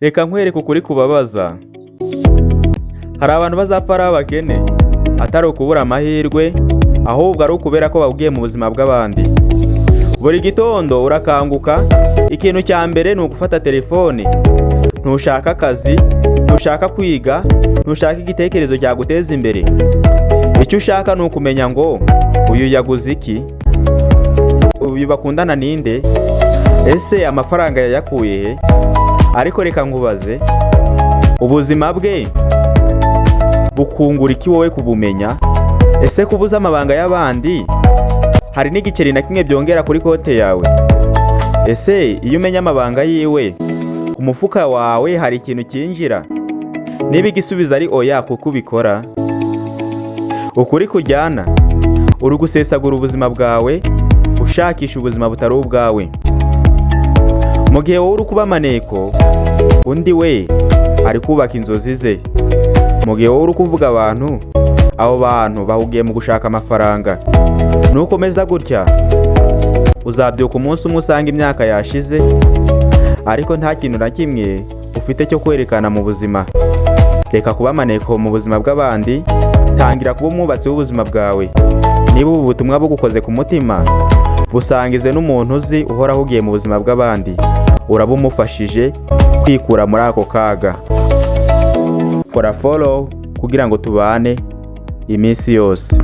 Reka nkwereke ukuri kubabaza. Hari abantu bazapfa ari abakene, atari ukubura amahirwe, ahubwo ari ukubera ko babwiye mu buzima bw'abandi. Buri gitondo urakanguka, ikintu cya mbere ni ugufata telefone. Ntushaka akazi, ntushaka kwiga, ntushaka igitekerezo cyaguteza imbere. Icyo ushaka ni ukumenya ngo uyu yaguze iki, uyu bakundana ninde, ese amafaranga yayakuye he? Ariko reka nkubaze, ubuzima bwe bukungura iki wowe kubumenya? Ese kubuza amabanga y'abandi hari n'igiceri na kimwe byongera kuri kote yawe? Ese iyo umenya amabanga yiwe, ku mufuka wawe hari ikintu cyinjira? Niba igisubizo ari oya kuko ubikora, ukuri kujyana, uri gusesagura ubuzima bwawe, ushakisha ubuzima butari ubwawe. Mu gihe wowe uri kuba maneko, undi we ari kubaka inzozi ze. Mu gihe wowe uri kuvuga abantu, abo bantu bahugiye mu gushaka amafaranga. Nukomeza gutya, uzabyuka umunsi umwe usanga imyaka yashize, ariko nta kintu na kimwe ufite cyo kwerekana mu buzima. Reka kuba maneko mu buzima bw'abandi, tangira kuba umwubatsi w'ubuzima bwawe. Niba ubu butumwa bugukoze ku mutima, busangize n'umuntu uzi uhora ahugiye mu buzima bw'abandi, uraba umufashije kwikura muri ako kaga. Kora follow kugira ngo tubane iminsi yose.